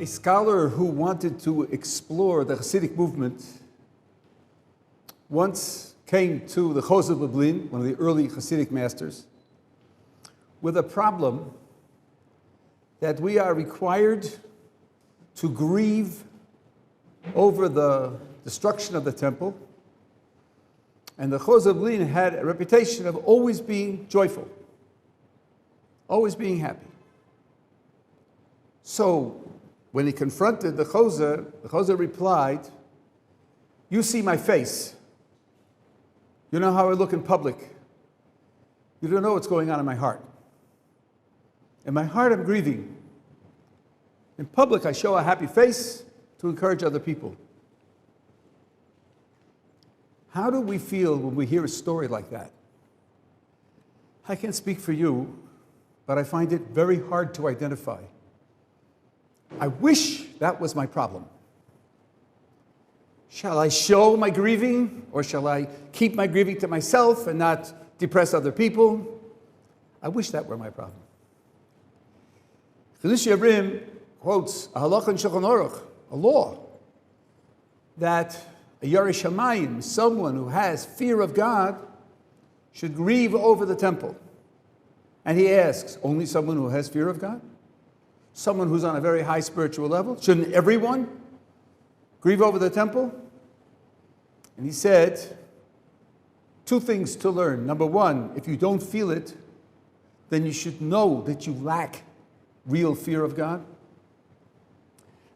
A scholar who wanted to explore the Hasidic movement once came to the Chozeh Lublin, one of the early Hasidic masters, with a problem that we are required to grieve over the destruction of the temple. And the Chozeh Lublin had a reputation of always being joyful, always being happy. So when he confronted the Chozeh replied, "You see my face. You know how I look in public. You don't know what's going on in my heart. In my heart, I'm grieving. In public, I show a happy face to encourage other people." How do we feel when we hear a story like that? I can't speak for you, but I find it very hard to identify. I wish that was my problem. Shall I show my grieving, or shall I keep my grieving to myself and not depress other people? I wish that were my problem. Tisha quotes a halacha in Shulchan Aruch, a law, that a Yarei Shamayim, someone who has fear of God, should grieve over the temple. And he asks, only someone who has fear of God? Someone who's on a very high spiritual level? Shouldn't everyone grieve over the temple? And he said, two things to learn. Number one, if you don't feel it, then you should know that you lack real fear of God.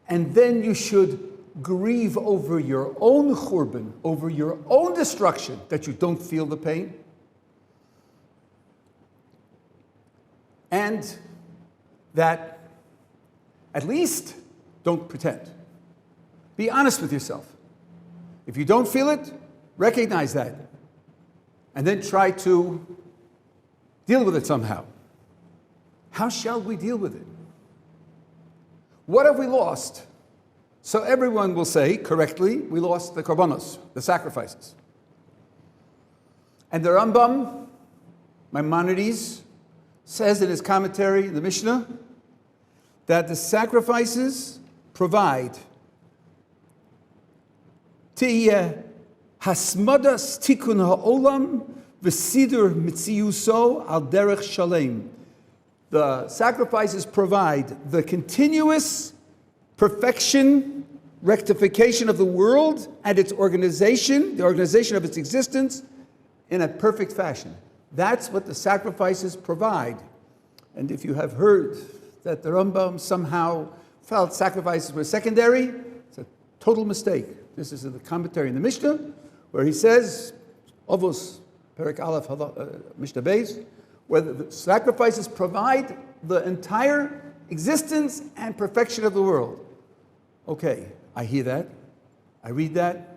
And then you should grieve over your own churban, over your own destruction, that you don't feel the pain. And that at least don't pretend. Be honest with yourself. If you don't feel it, recognize that. And then try to deal with it somehow. How shall we deal with it? What have we lost? So everyone will say, correctly, we lost the korbanos, the sacrifices. And the Rambam, Maimonides, says in his commentary in the Mishnah that the sacrifices provide Tiyeh hasmadas tikun ha'olam v'sidur mitziuso al derech shalem. The sacrifices provide the continuous perfection, rectification of the world and its organization, the organization of its existence in a perfect fashion. That's what the sacrifices provide. And if you have heard that the Rambam somehow felt sacrifices were secondary, it's a total mistake. This is in the commentary in the Mishnah, where he says, Ovos, Perek Aleph, Mishnah Beis, where the sacrifices provide the entire existence and perfection of the world. Okay, I hear that, I read that,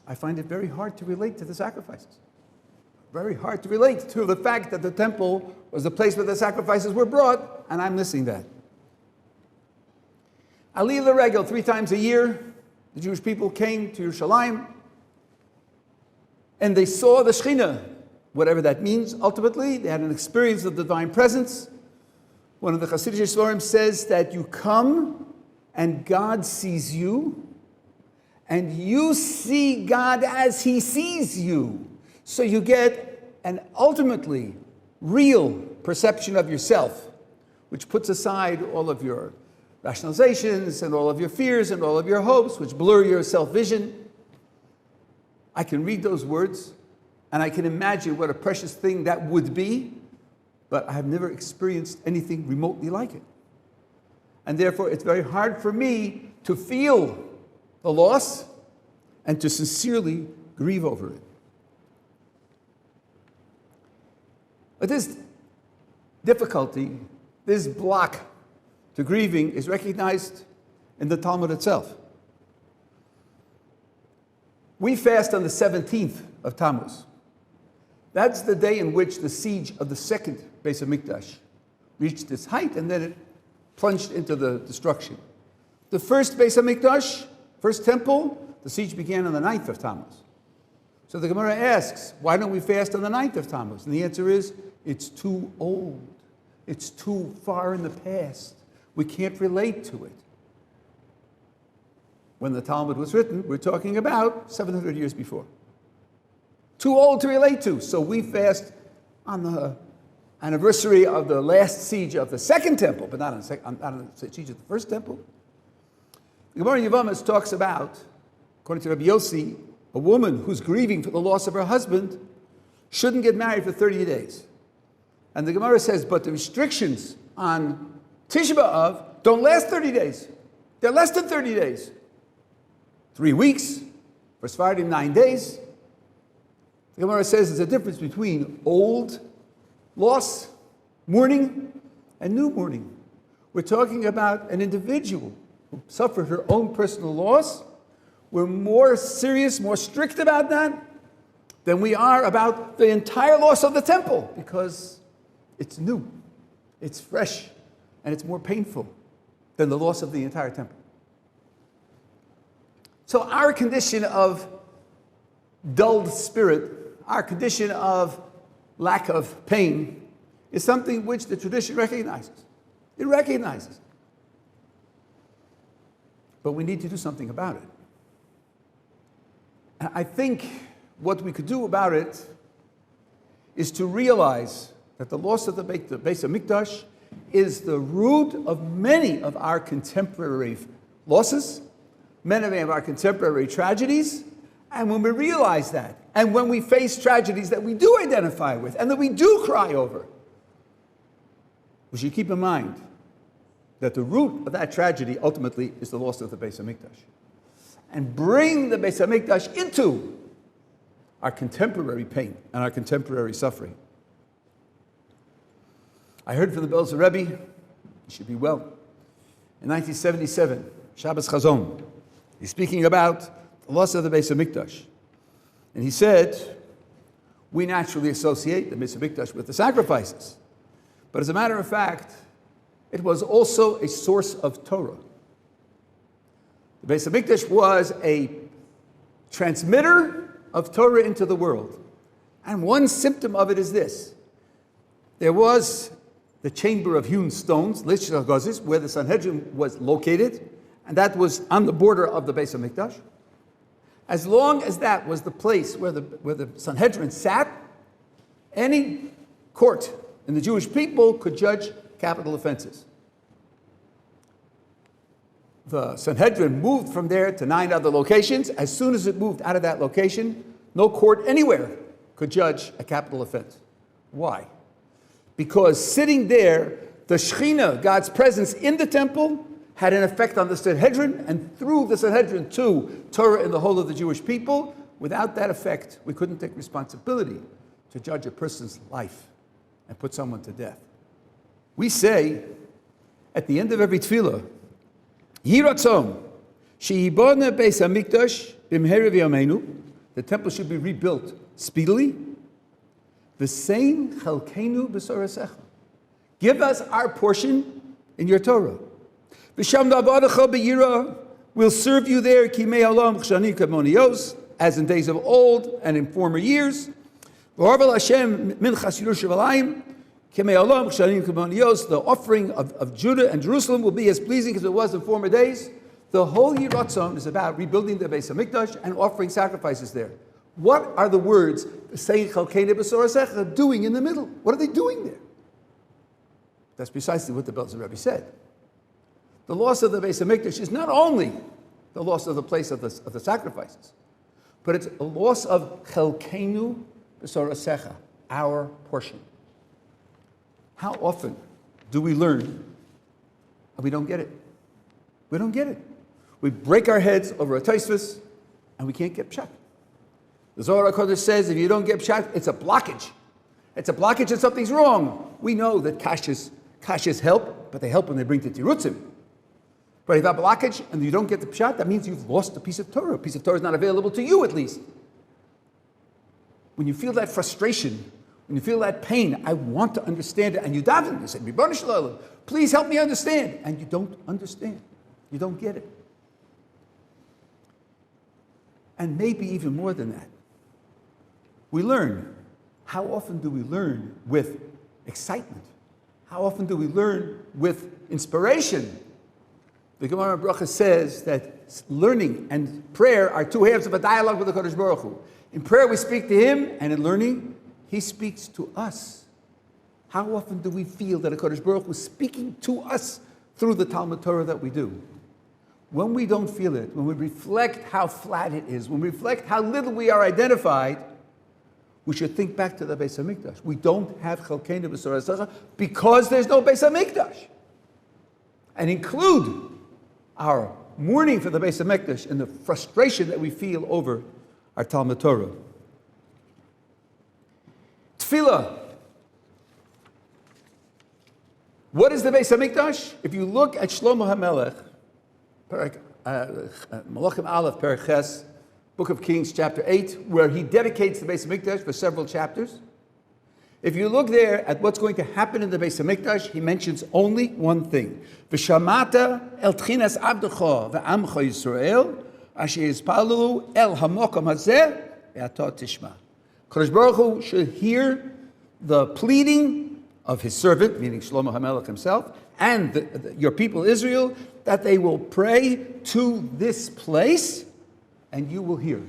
I find it very hard to relate to the sacrifices. Very hard to relate to the fact that the temple was the place where the sacrifices were brought, and I'm missing that. Aliyah L'Regel, 3 times a year, the Jewish people came to Yerushalayim, and they saw the Shekhinah, whatever that means. Ultimately, they had an experience of the divine presence. One of the Hasidic Yisrorim says that you come and God sees you, and you see God as He sees you. So you get an ultimately real perception of yourself, which puts aside all of your rationalizations and all of your fears and all of your hopes, which blur your self-vision. I can read those words, and I can imagine what a precious thing that would be, but I have never experienced anything remotely like it. And therefore, it's very hard for me to feel the loss and to sincerely grieve over it. But this difficulty, this block to grieving is recognized in the Talmud itself. We fast on the 17th of Tammuz. That's the day in which the siege of the second Beis HaMikdash reached its height, and then it plunged into the destruction. The first Beis HaMikdash, first temple, the siege began on the 9th of Tammuz. So the Gemara asks, why don't we fast on the 9th of Tammuz? And the answer is, it's too old. It's too far in the past. We can't relate to it. when the Talmud was written, we're talking about 700 years before. Too old to relate to. So we fast on the anniversary of the last siege of the second temple, but not on the siege of the first temple. The Gemara in Yevamos talks about, according to Rabbi Yossi, a woman who's grieving for the loss of her husband shouldn't get married for 30 days. And the Gemara says, but the restrictions on Tisha B'Av don't last 30 days. They're less than 30 days. 3 weeks, for Sephardim 9 days. The Gemara says there's a difference between old loss, mourning, and new mourning. We're talking about an individual who suffered her own personal loss. We're more serious, more strict about that than we are about the entire loss of the temple, because it's new, it's fresh, and it's more painful than the loss of the entire temple. So our condition of dulled spirit, our condition of lack of pain, is something which the tradition recognizes. It recognizes. But we need to do something about it. And I think what we could do about it is to realize that the loss of the Beis HaMikdash is the root of many of our contemporary losses, many of our contemporary tragedies. And when we realize that, and when we face tragedies that we do identify with and that we do cry over, we should keep in mind that the root of that tragedy ultimately is the loss of the Beis HaMikdash. And bring the Beis HaMikdash into our contemporary pain and our contemporary suffering. I heard from the Belzer Rabbi, he should be well, in 1977, Shabbos Chazon. He's speaking about the loss of the Beis HaMikdash. And he said, we naturally associate the Beis HaMikdash with the sacrifices. But as a matter of fact, it was also a source of Torah. The Beis HaMikdash was a transmitter of Torah into the world. And one symptom of it is this. There was the chamber of hewn stones, Lish HaGazis, where the Sanhedrin was located, and that was on the border of the Beis HaMikdash. As long as that was the place where the Sanhedrin sat, any court in the Jewish people could judge capital offenses. The Sanhedrin moved from there to 9 other locations. As soon as it moved out of that location, no court anywhere could judge a capital offense. Why? Because sitting there, the Shekhinah, God's presence in the temple, had an effect on the Sanhedrin, and through the Sanhedrin to Torah in the whole of the Jewish people. Without that effect, we couldn't take responsibility to judge a person's life and put someone to death. We say, at the end of every tefillah, Yhi Ratzon, she'yibona Beis HaMikdash b'mehera v'yameinu, the temple should be rebuilt speedily. V'sein chalkeinu b'sorasecha, give us our portion in your Torah. V'sham na'avadecha b'yira, we'll serve you there, kimei olam ch'shani kamoniyos, as in days of old and in former years. V'harvel Hashem minchas Yerushalayim, kimei olam ch'shani kamoniyos, the offering of Judah and Jerusalem will be as pleasing as it was in former days. The whole Yhi Ratzon is about rebuilding the Beis HaMikdash and offering sacrifices there. What are the words saying Chalkeinu b'sorasecha doing in the middle? What are they doing there? That's precisely what the Belzer Rebbe said. The loss of the Beis HaMikdash is not only the loss of the place of the sacrifices, but it's a loss of Chalkeinu b'sorasecha, our portion. How often do we learn and we don't get it? We don't get it. We break our heads over a Tosfos and we can't get pshat. The Zohar HaKodesh says if you don't get pshat, it's a blockage. It's a blockage and something's wrong. We know that kashas help, but they help when they bring to tirutzim. But if you have a blockage and you don't get the pshat, that means you've lost a piece of Torah. A piece of Torah is not available to you, at least. When you feel that frustration, when you feel that pain, I want to understand it, and you daven, you say, Ribbono Shel Olam, please help me understand. And you don't understand. You don't get it. And maybe even more than that. We learn. How often do we learn with excitement? How often do we learn with inspiration? The Gemara Bracha says that learning and prayer are two halves of a dialogue with the Kodesh Baruch Hu. In prayer we speak to Him, and in learning, He speaks to us. How often do we feel that a Kodesh Baruch Hu is speaking to us through the Talmud Torah that we do? When we don't feel it, when we reflect how flat it is, when we reflect how little we are identified, we should think back to the Beis HaMikdash. We don't have Chalkeinu B'Sorah Zacha because there's no Beis HaMikdash. And include our mourning for the Beis HaMikdash and the frustration that we feel over our Talmud Torah. Tefillah. What is the Beis HaMikdash? If you look at Shlomo HaMelech, Malachim Aleph, Perek Ches, Book of Kings, chapter 8, where he dedicates the Beis HaMikdash for several chapters. If you look there at what's going to happen in the Beis HaMikdash, he mentions only one thing. V'shamata el tchinas abdecha ve'amcha Yisrael asher yizpalelu el hamokom hazeh ve'ato tishma. Kodesh Baruch Hu should hear the pleading of his servant, meaning Shlomo HaMelech himself, and your people Israel, that they will pray to this place, and you will hear.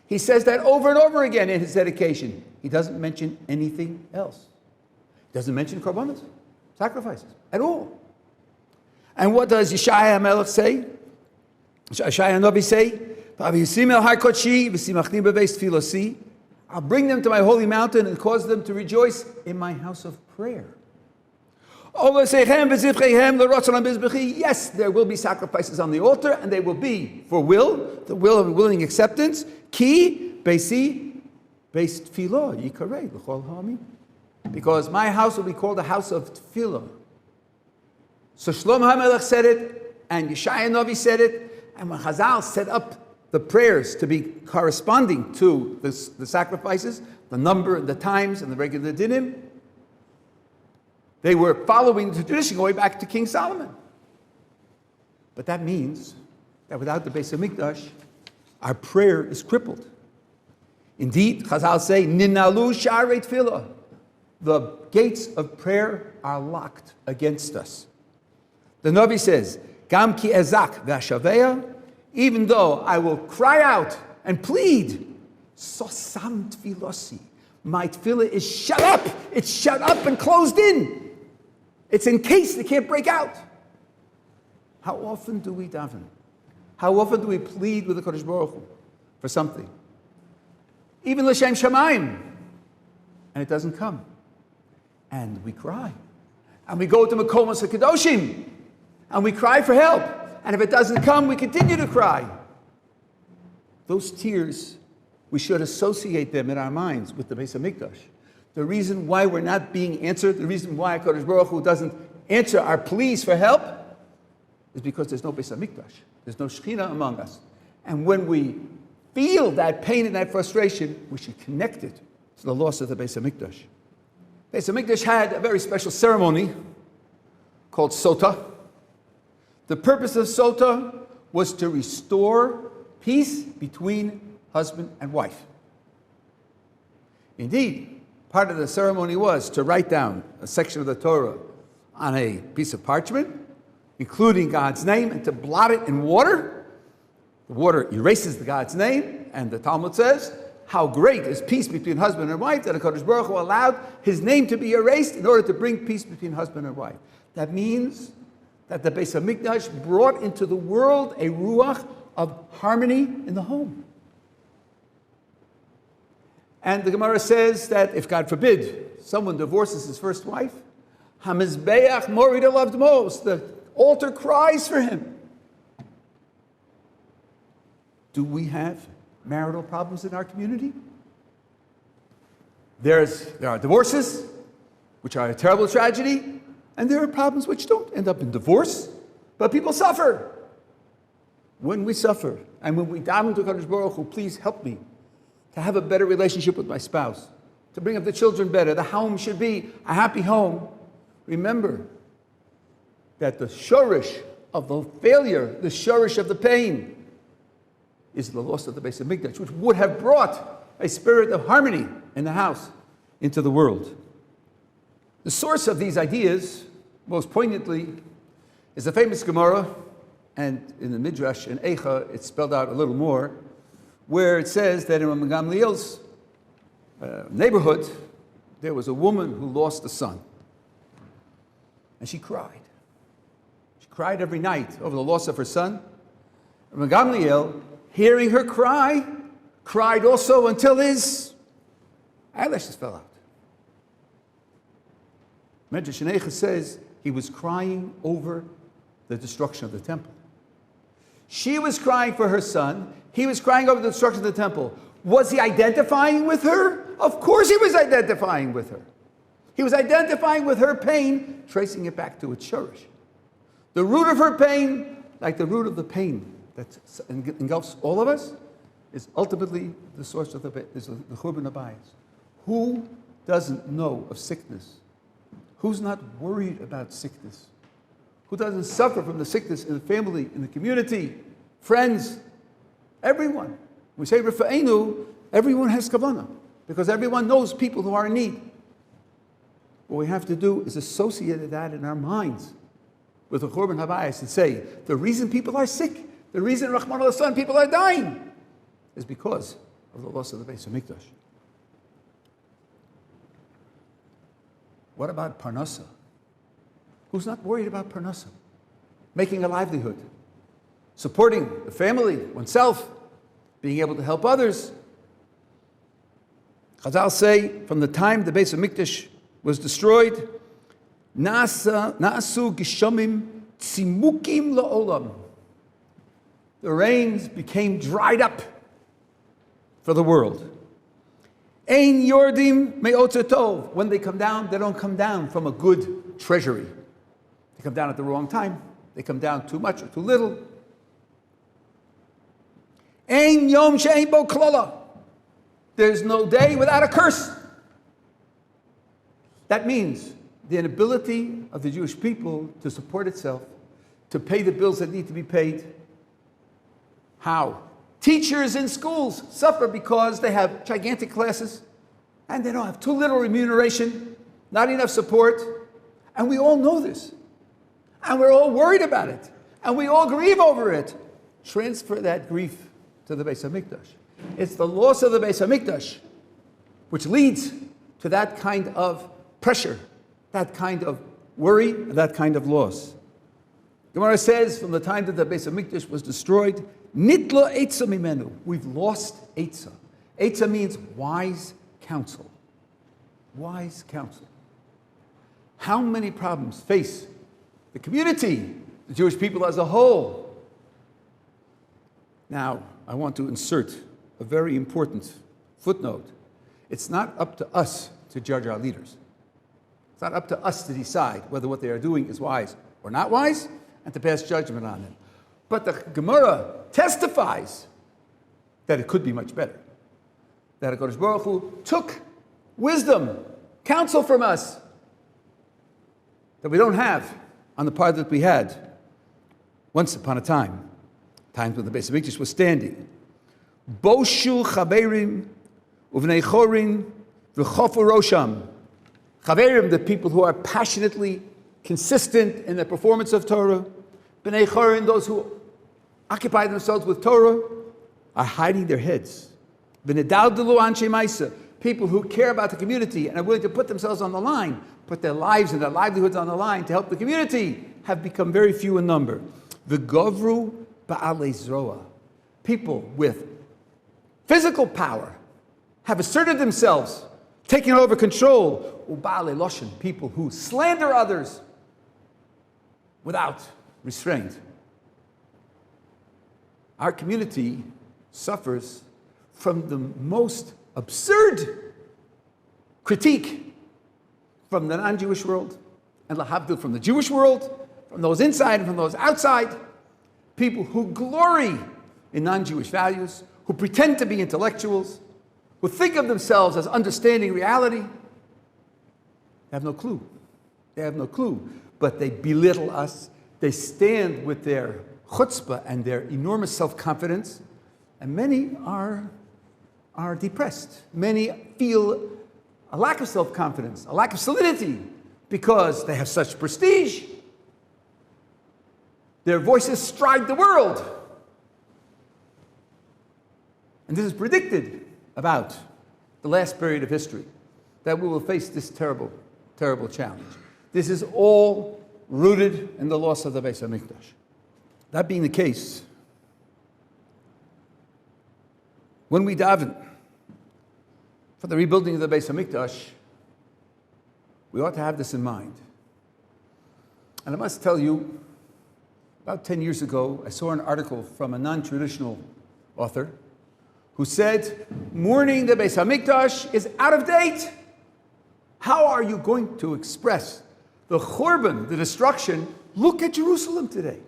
He says that over and over again in his dedication. He doesn't mention anything else. He doesn't mention korbanos, sacrifices, at all. And what does Yeshaya HaMelech say? Yeshaya Navi say, I'll bring them to my holy mountain and cause them to rejoice in my house of prayer. Yes, there will be sacrifices on the altar, and they will be for the will of willing acceptance. Ki beisi beis tefillah yikarei l'chol ha'amim, because my house will be called a house of tefillah. So Shlomo HaMelech said it, and Yeshaya Navi said it, and when Chazal set up the prayers to be corresponding to the sacrifices, the number, the times, and the regular dinim, they were following the tradition going back to King Solomon. But that means that without the Beis HaMikdash, our prayer is crippled. Indeed, Chazal say, Ninalu sharei tefillah. The gates of prayer are locked against us. The Navi says, Gam ki ezak v'ashaveya, even though I will cry out and plead, sosam tfilosi. My tefillah is shut up. It's shut up and closed in. It's encased, it can't break out. How often do we daven? How often do we plead with the Kodesh Baruch Hu for something? Even l'shem shamayim, and it doesn't come. And we cry. And we go to Makomos HaKadoshim, and we cry for help. And if it doesn't come, we continue to cry. Those tears, we should associate them in our minds with the Beis HaMikdash. The reason why we're not being answered, the reason why HaKadosh Baruch Hu doesn't answer our pleas for help, is because there's no Beis HaMikdash. There's no Shekhinah among us. And when we feel that pain and that frustration, we should connect it to the loss of the Beis HaMikdash. Beis HaMikdash had a very special ceremony called Sota. The purpose of Sota was to restore peace between husband and wife. Indeed, part of the ceremony was to write down a section of the Torah on a piece of parchment, including God's name, and to blot it in water. The water erases the God's name, and the Talmud says, how great is peace between husband and wife, that HaKadosh Baruch Hu allowed his name to be erased in order to bring peace between husband and wife. That means that the Beis HaMikdash brought into the world a ruach of harmony in the home. And the Gemara says that if, God forbid, someone divorces his first wife, HaMizbeach Morid loved most, the altar cries for him. Do we have marital problems in our community? There are divorces, which are a terrible tragedy, and there are problems which don't end up in divorce, but people suffer. When we suffer, and when we daven to HaKadosh Baruch Hu, please help me to have a better relationship with my spouse, to bring up the children better, the home should be a happy home. Remember that the shorish of the failure, the shorish of the pain, is the loss of the Beis HaMikdash, which would have brought a spirit of harmony in the house into the world. The source of these ideas, most poignantly, is the famous Gemara And in the Midrash, in Eicha, it's spelled out a little more, where it says that in Rabbi Gamliel's neighborhood, there was a woman who lost a son. And she cried. She cried every night over the loss of her son. Rabbi Gamliel, hearing her cry, cried also until his eyelashes fell out. Medrash in Eicha says he was crying over the destruction of the temple. She was crying for her son. He was crying over the destruction of the temple. Was he identifying with her? Of course he was identifying with her. He was identifying with her pain, tracing it back to its shorish. The root of her pain, like the root of the pain that engulfs all of us, is ultimately the source of the Churban Habayis. Who doesn't know of sickness? Who's not worried about sickness? Who doesn't suffer from the sickness in the family, in the community, friends, everyone? We say Rifa'enu, everyone has kavanah, because everyone knows people who are in need. What we have to do is associate that in our minds with the Churban Habayis and say, the reason people are sick, the reason, Rahman al-Hassan, people are dying, is because of the loss of the Beis HaMikdash. What about Parnasa? Who's not worried about Parnasa? Making a livelihood, supporting the family, oneself, being able to help others. Chazal say, from the time the Beis HaMikdash was destroyed, Na'asu Gishamim Tzimukim La'olam. The rains became dried up for the world. Ein Yordim Me'otzer Tov. When they come down, they don't come down from a good treasury. They come down at the wrong time. They come down too much or too little. Ein Yom She'ein Bo Klala. There's no day without a curse. That means the inability of the Jewish people to support itself, to pay the bills that need to be paid. How? Teachers in schools suffer because they have gigantic classes and they don't have too little remuneration, not enough support. And we all know this. And we're all worried about it. And we all grieve over it. Transfer that grief to the Beis HaMikdash. It's the loss of the Beis HaMikdash which leads to that kind of pressure, that kind of worry, and that kind of loss. Gemara says, from the time that the Beis HaMikdash was destroyed, Nitla Eitzah Mimenu. We've lost Eitzah. Eitzah means wise counsel. Wise counsel. How many problems face the community, the Jewish people as a whole? Now, I want to insert a very important footnote. It's not up to us to judge our leaders. It's not up to us to decide whether what they are doing is wise or not wise and to pass judgment on them. But the Gemara testifies that it could be much better. That HaKadosh Baruch Hu took wisdom, counsel from us that we don't have on the part that we had once upon a time, times when the Beis HaMikdash was standing. Boshu chaverim uvnei chorin v'chofu rosham. Chaverim, the people who are passionately consistent in the performance of Torah. Bnei chorin, those who occupy themselves with Torah, are hiding their heads. V'nedaldelu anshe ma'aseh, people who care about the community and are willing to put themselves on the line, put their lives and their livelihoods on the line to help the community, have become very few in number. V'govru ba'alei zroa, people with physical power have asserted themselves, taking over control. Uba'alei loshen, people who slander others without restraint. Our community suffers from the most absurd critique from the non-Jewish world, and lahavdil from the Jewish world, from those inside and from those outside, people who glory in non-Jewish values, who pretend to be intellectuals, who think of themselves as understanding reality. They have no clue. They have no clue, but they belittle us. They stand with their chutzpah and their enormous self-confidence, and many are depressed. Many feel a lack of self-confidence, a lack of solidity, because they have such prestige. Their voices stride the world. And this is predicted about the last period of history, that we will face this terrible, terrible challenge. This is all rooted in the loss of the Beis HaMikdash. That being the case, when we daven for the rebuilding of the Beis HaMikdash, we ought to have this in mind. And I must tell you, about 10 years ago, I saw an article from a non-traditional author who said, mourning the Beis HaMikdash is out of date. How are you going to express the churban, the destruction? Look at Jerusalem today.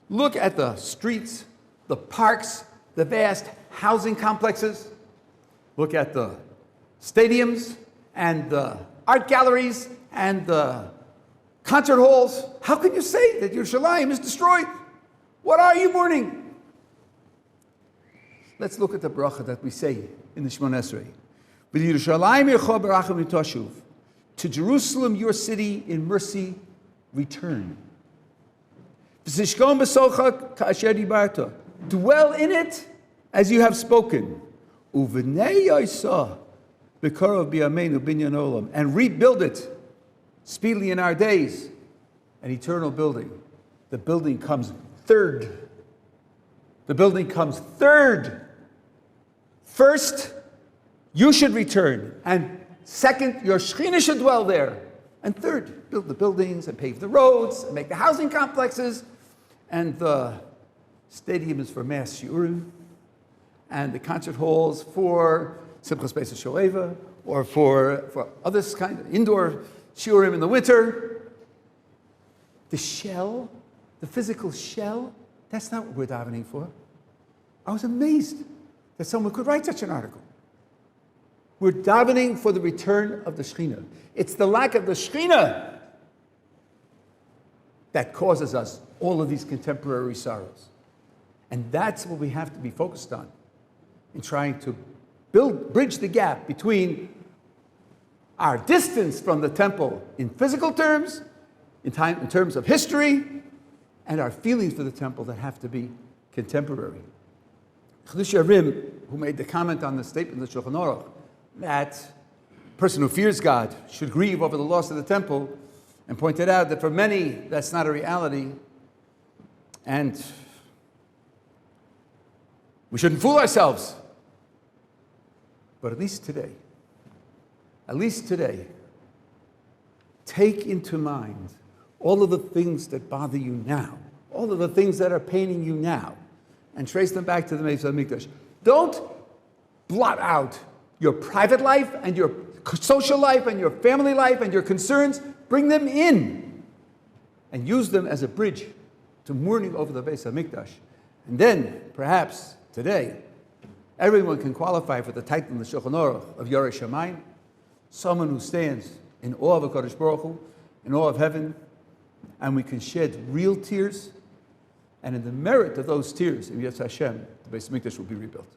Look at the streets, the parks, the vast housing complexes. Look at the stadiums and the art galleries and the concert halls. How can you say that Yerushalayim is destroyed? What are you mourning? Let's look at the bracha that we say in the Shemona Esrei. V'Yerushalayim yecha barachim v'tashuv. To Jerusalem, your city, in mercy, return. V'zishkom b'socha ka'asher dibarta. Dwell in it as you have spoken. U'v'nei yosah b'karov b'yameinu binyan olam. And rebuild it speedily in our days. An eternal building. The building comes third. The building comes third. First, you should return. And second, your Shekhinah should dwell there. And third, build the buildings and pave the roads and make the housing complexes and the stadiums for mass shiurim and the concert halls for Simchas Beis HaShoeva or for other kind of indoor shiurim in the winter. The shell, the physical shell, that's not what we're davening for. I was amazed that someone could write such an article. We're davening for the return of the Shekhinah. It's the lack of the Shekhinah that causes us all of these contemporary sorrows. And that's what we have to be focused on in trying to bridge the gap between our distance from the temple in physical terms, in terms of history, and our feelings for the temple that have to be contemporary. Chiddushei HaRim, who made the comment on the statement of the Shulchan Aruch, that a person who fears God should grieve over the loss of the temple, and pointed out that for many, that's not a reality, and we shouldn't fool ourselves. But at least today, take into mind all of the things that bother you now, all of the things that are paining you now, and trace them back to the Beis HaMikdash. Don't blot out your private life and your social life and your family life and your concerns. Bring them in and use them as a bridge to mourning over the Beis HaMikdash. And then, perhaps, today, everyone can qualify for the title in the Shulchan Aruch of Yoreh Shamayim, someone who stands in awe of HaKadosh Baruch Hu, in awe of heaven, and we can shed real tears, and in the merit of those tears, in Yetz Hashem, the Beis HaMikdash will be rebuilt.